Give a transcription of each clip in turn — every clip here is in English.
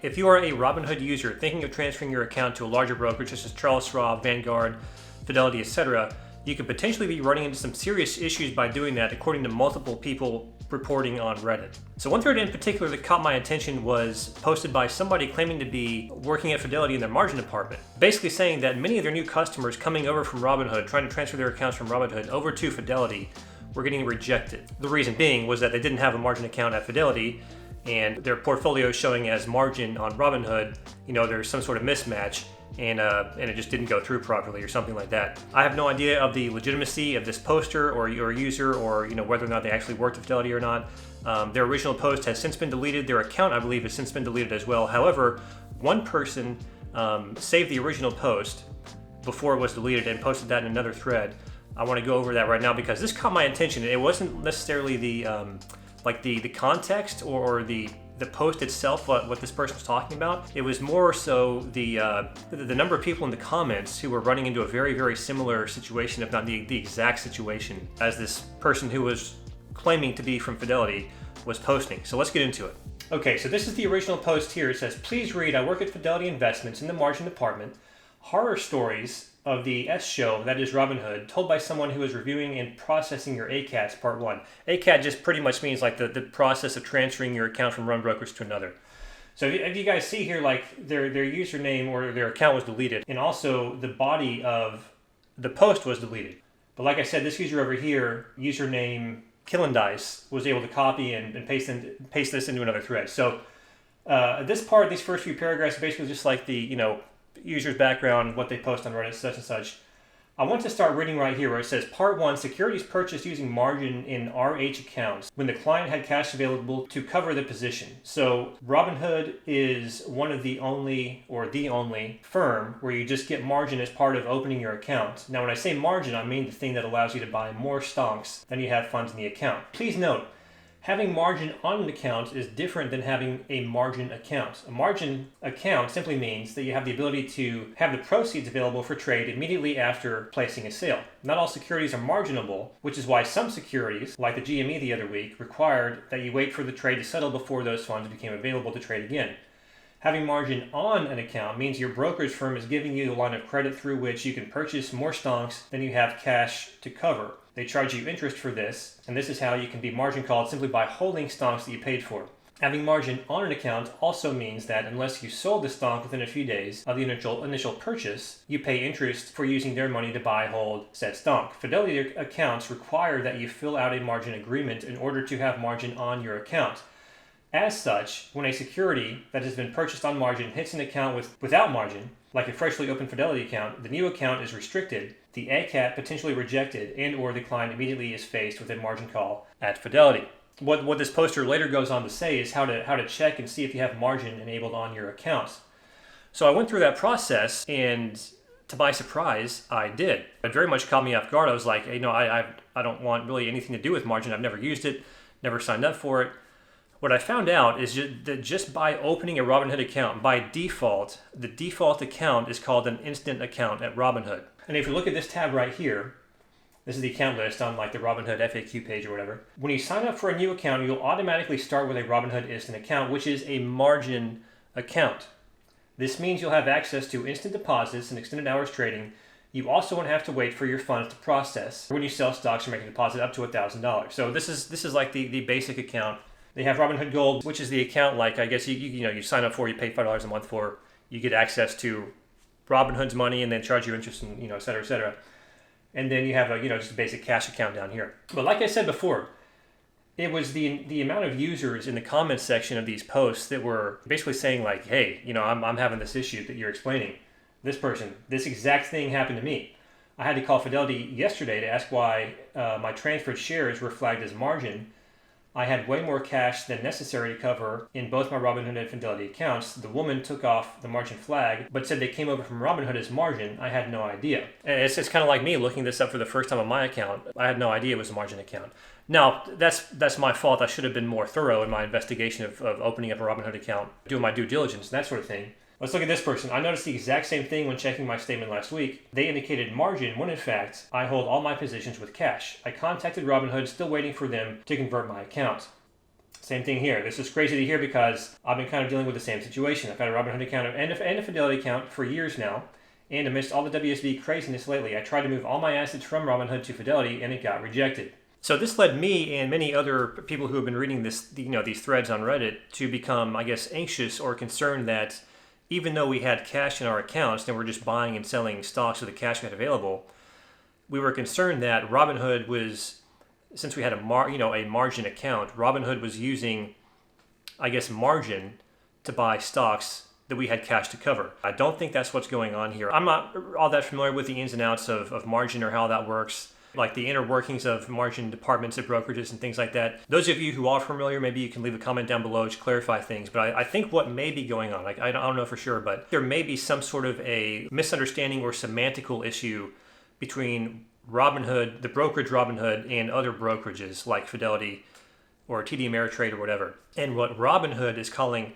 If you are a Robinhood user thinking of transferring your account to a larger brokerage such as Charles Schwab, Vanguard, Fidelity, etc., you could potentially be running into some serious issues by doing that, according to multiple people reporting on Reddit. So one thread in particular that caught my attention was posted by somebody claiming to be working at Fidelity in their margin department, basically saying that many of their new customers coming over from Robinhood, trying to transfer their accounts from Robinhood over to Fidelity, were getting rejected. The reason being was that they didn't have a margin account at Fidelity, and their portfolio showing as margin on Robinhood, there's some sort of mismatch, and it just didn't go through properly or something like that. I have no idea of the legitimacy of this poster or user, or whether or not they actually worked at Fidelity or not. Their original post has since been deleted. Their account, I believe, has since been deleted as well. However, one person saved the original post before it was deleted and posted that in another thread. I want to go over that right now because this caught my attention. It wasn't necessarily the context or the post itself, what this person was talking about. It was more so the number of people in the comments who were running into a very, very similar situation, if not the exact situation, as this person who was claiming to be from Fidelity was posting. So let's get into it. Okay, so this is the original post here. It says, "Please read, I work at Fidelity Investments in the margin department. Horror stories of the S show, that is Robinhood, told by someone who is reviewing and processing your ACATs, part 1. ACAT just pretty much means like the process of transferring your account from one brokerage to another. So if you guys see here, like their username or their account was deleted, and also the body of the post was deleted. But like I said, this user over here, username Killendice, was able to copy and paste this into another thread. So this part, these first few paragraphs, are basically just like the, user's background, what they post on Reddit, such and such. I want to start reading right here where it says, Part 1, securities purchased using margin in RH accounts when the client had cash available to cover the position. So Robinhood is one of the only, or the only, firm where you just get margin as part of opening your account. Now when I say margin, I mean the thing that allows you to buy more stocks than you have funds in the account. Please note, having margin on an account is different than having a margin account. A margin account simply means that you have the ability to have the proceeds available for trade immediately after placing a sale. Not all securities are marginable, which is why some securities, like the GME the other week, required that you wait for the trade to settle before those funds became available to trade again. Having margin on an account means your brokerage firm is giving you a line of credit through which you can purchase more stocks than you have cash to cover. They charge you interest for this, and this is how you can be margin called simply by holding stocks that you paid for. Having margin on an account also means that unless you sold the stock within a few days of the initial purchase, you pay interest for using their money to buy, hold said stock. Fidelity accounts require that you fill out a margin agreement in order to have margin on your account. As such, when a security that has been purchased on margin hits an account without margin, like a freshly opened Fidelity account, the new account is restricted, the ACAT potentially rejected, and or the client immediately is faced with a margin call at Fidelity. What this poster later goes on to say is how to check and see if you have margin enabled on your accounts. So I went through that process, and to my surprise, I did. It very much caught me off guard. I was like, hey, no, I don't want really anything to do with margin. I've never used it, never signed up for it. What I found out is that just by opening a Robinhood account, by default, the default account is called an instant account at Robinhood. And if you look at this tab right here, this is the account list on like the Robinhood FAQ page or whatever. When you sign up for a new account, you'll automatically start with a Robinhood instant account, which is a margin account. This means you'll have access to instant deposits and extended hours trading. You also won't have to wait for your funds to process when you sell stocks or make a deposit up to $1,000. So this is like the basic account. They have Robinhood Gold, which is the account like I guess you sign up for, you pay $5 a month for, you get access to Robinhood's money and then charge you interest and et cetera, et cetera. And then you have a just a basic cash account down here. But like I said before, it was the amount of users in the comments section of these posts that were basically saying like, hey, I'm having this issue that you're explaining. This exact thing happened to me. I had to call Fidelity yesterday to ask why my transferred shares were flagged as margin. I had way more cash than necessary to cover in both my Robinhood and Fidelity accounts. The woman took off the margin flag, but said they came over from Robinhood as margin. I had no idea. It's kind of like me looking this up for the first time on my account. I had no idea it was a margin account. Now, that's my fault. I should have been more thorough in my investigation of opening up a Robinhood account, doing my due diligence, and that sort of thing. Let's look at this person. I noticed the exact same thing when checking my statement last week. They indicated margin when in fact, I hold all my positions with cash. I contacted Robinhood, still waiting for them to convert my account. Same thing here. This is crazy to hear because I've been kind of dealing with the same situation. I've had a Robinhood account and a Fidelity account for years now. And amidst all the WSB craziness lately, I tried to move all my assets from Robinhood to Fidelity and it got rejected. So this led me and many other people who have been reading this, these threads on Reddit to become, I guess, anxious or concerned that even though we had cash in our accounts and we're just buying and selling stocks with the cash we had available, we were concerned that Robinhood was, since we had a margin account, Robinhood was using, I guess, margin to buy stocks that we had cash to cover. I don't think that's what's going on here. I'm not all that familiar with the ins and outs of margin or how that works, like the inner workings of margin departments at brokerages and things like that. Those of you who are familiar, maybe you can leave a comment down below to clarify things. But I think what may be going on, I don't know for sure, but there may be some sort of a misunderstanding or semantical issue between Robinhood, the brokerage Robinhood, and other brokerages like Fidelity or TD Ameritrade or whatever. And what Robinhood is calling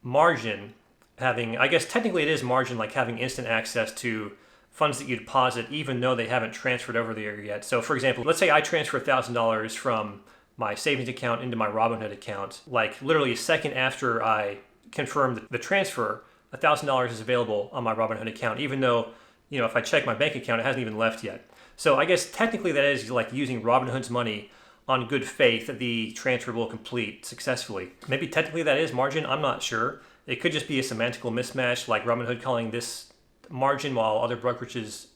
margin, having, I guess technically it is margin, like having instant access to funds that you deposit even though they haven't transferred over there yet. So for example, let's say I transfer $1,000 from my savings account into my Robinhood account. Like literally a second after I confirm the transfer, $1,000 is available on my Robinhood account, even though, if I check my bank account, it hasn't even left yet. So I guess technically that is like using Robinhood's money on good faith that the transfer will complete successfully. Maybe technically that is margin, I'm not sure. It could just be a semantical mismatch, like Robinhood calling this margin while other brokerages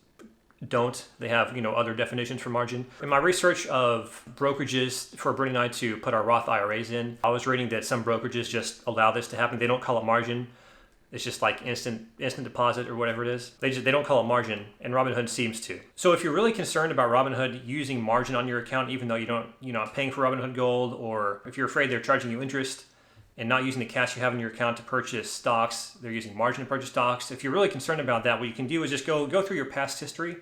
don't. They have, other definitions for margin. In my research of brokerages for Bernie and I to put our Roth IRAs in, I was reading that some brokerages just allow this to happen. They don't call it margin. It's just like instant deposit or whatever it is. They don't call it margin, and Robinhood seems to. So if you're really concerned about Robinhood using margin on your account, even though you're not paying for Robinhood Gold, or if you're afraid they're charging you interest and not using the cash you have in your account to purchase stocks, they're using margin to purchase stocks. If you're really concerned about that, what you can do is just go through your past history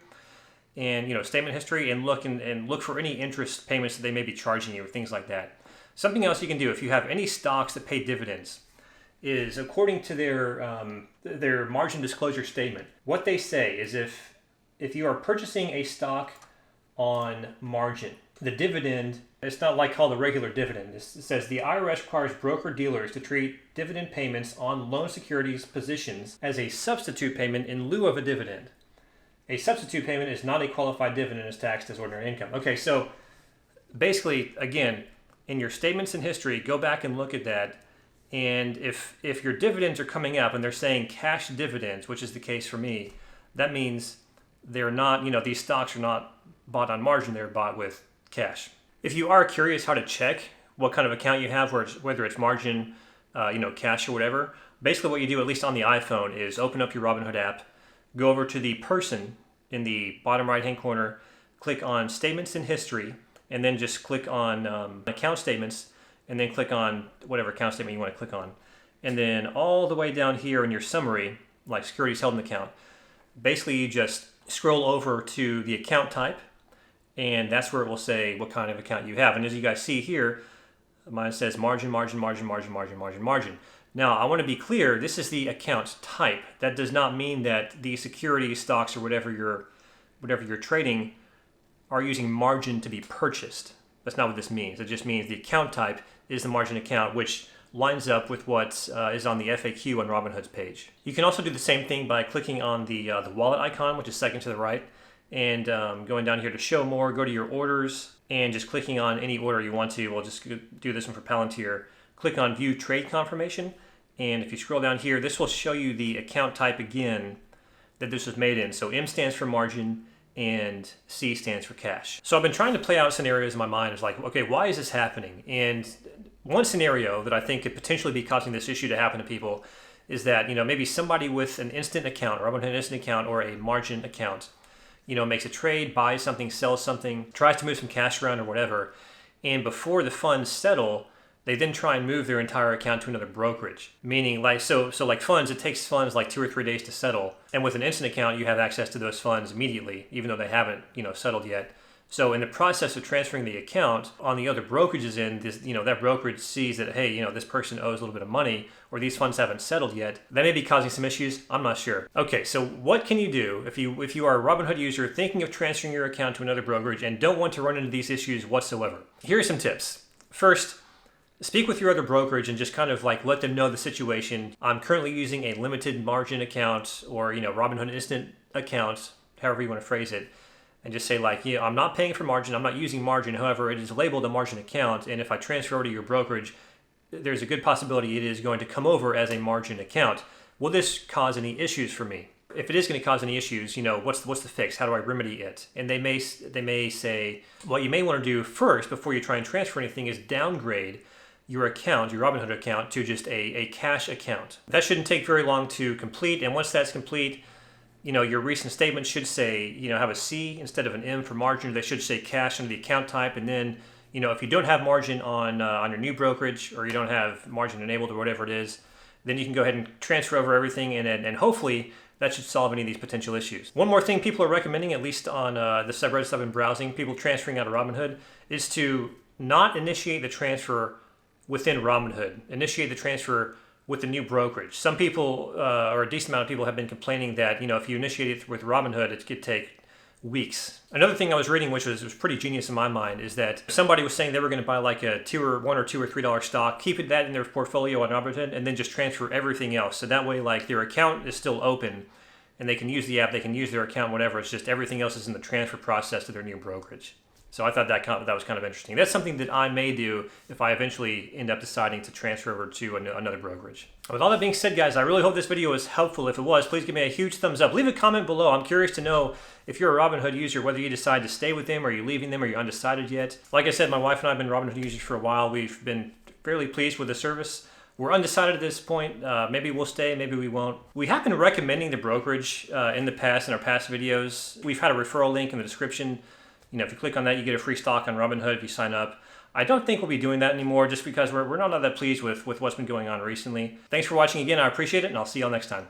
and statement history and look for any interest payments that they may be charging you or things like that. Something else you can do if you have any stocks that pay dividends is, according to their margin disclosure statement, what they say is if you are purchasing a stock on margin, the dividend, it's not like called a regular dividend. It says the IRS requires broker-dealers to treat dividend payments on loan securities positions as a substitute payment in lieu of a dividend. A substitute payment is not a qualified dividend and is taxed as ordinary income. Okay, so basically, again, in your statements in history, go back and look at that. And if your dividends are coming up and they're saying cash dividends, which is the case for me, that means they're not, these stocks are not bought on margin, they're bought with cash. If you are curious how to check what kind of account you have, whether it's margin, cash or whatever, basically what you do, at least on the iPhone, is open up your Robinhood app, go over to the person in the bottom right-hand corner, click on Statements in History, and then just click on Account Statements, and then click on whatever account statement you want to click on. And then all the way down here in your summary, like securities held in the account, basically you just scroll over to the account type, and that's where it will say what kind of account you have. And as you guys see here, mine says margin, margin, margin, margin, margin, margin, margin. Now, I want to be clear, this is the account type. That does not mean that the securities, stocks, or whatever you're trading are using margin to be purchased. That's not what this means. It just means the account type is the margin account, which lines up with what is on the FAQ on Robinhood's page. You can also do the same thing by clicking on the wallet icon, which is second to the right, and going down here to show more, go to your orders, and just clicking on any order you want to. We'll just do this one for Palantir. Click on View Trade Confirmation, and if you scroll down here, this will show you the account type again that this was made in. So M stands for margin, and C stands for cash. So I've been trying to play out scenarios in my mind. It's like, okay, why is this happening? And one scenario that I think could potentially be causing this issue to happen to people is that, maybe somebody with an instant account, or Robinhood instant account, or a margin account, makes a trade, buys something, sells something, tries to move some cash around or whatever, and before the funds settle, they then try and move their entire account to another brokerage. Meaning, like funds, it takes funds like 2 or 3 days to settle. And with an instant account, you have access to those funds immediately, even though they haven't, settled yet. So in the process of transferring the account on the other brokerage's end, that brokerage sees that, hey, this person owes a little bit of money, or these funds haven't settled yet. That may be causing some issues. I'm not sure. Okay, so what can you do if you are a Robinhood user thinking of transferring your account to another brokerage and don't want to run into these issues whatsoever? Here are some tips. First, Speak with your other brokerage and just kind of like let them know the situation. I'm currently using a limited margin account, or Robinhood instant account, however you want to phrase it, and just say like, I'm not paying for margin, I'm not using margin, however it is labeled a margin account, and if I transfer over to your brokerage, there's a good possibility it is going to come over as a margin account. Will this cause any issues for me? If it is going to cause any issues, what's the fix? How do I remedy it? And they may say, what you may want to do first before you try and transfer anything is downgrade your account, your Robinhood account, to just a cash account. That shouldn't take very long to complete, and once that's complete, your recent statement should say, have a C instead of an M for margin. They should say cash under the account type, and then, if you don't have margin on your new brokerage, or you don't have margin enabled or whatever it is, then you can go ahead and transfer over everything, and hopefully that should solve any of these potential issues. One more thing people are recommending, at least on the subreddits I've been browsing, people transferring out of Robinhood, is to not initiate the transfer within Robinhood. Initiate the transfer with the new brokerage. Some people, or a decent amount of people, have been complaining that if you initiate it with Robinhood, it could take weeks. Another thing I was reading, which was pretty genius in my mind, is that somebody was saying they were going to buy like a $1 or $2 or $3 stock, keep that in their portfolio on Robinhood, and then just transfer everything else. So that way, like, their account is still open, and they can use the app, they can use their account, whatever. It's just everything else is in the transfer process to their new brokerage. So I thought that was kind of interesting. That's something that I may do if I eventually end up deciding to transfer over to another brokerage. With all that being said, guys, I really hope this video was helpful. If it was, please give me a huge thumbs up. Leave a comment below. I'm curious to know if you're a Robinhood user, whether you decide to stay with them, or you're leaving them, or you're undecided yet. Like I said, my wife and I have been Robinhood users for a while. We've been fairly pleased with the service. We're undecided at this point. Maybe we'll stay, maybe we won't. We have been recommending the brokerage in the past, in our past videos. We've had a referral link in the description. If you click on that, you get a free stock on Robinhood if you sign up. I don't think we'll be doing that anymore, just because we're not all that pleased with what's been going on recently. Thanks for watching again. I appreciate it, and I'll see y'all next time.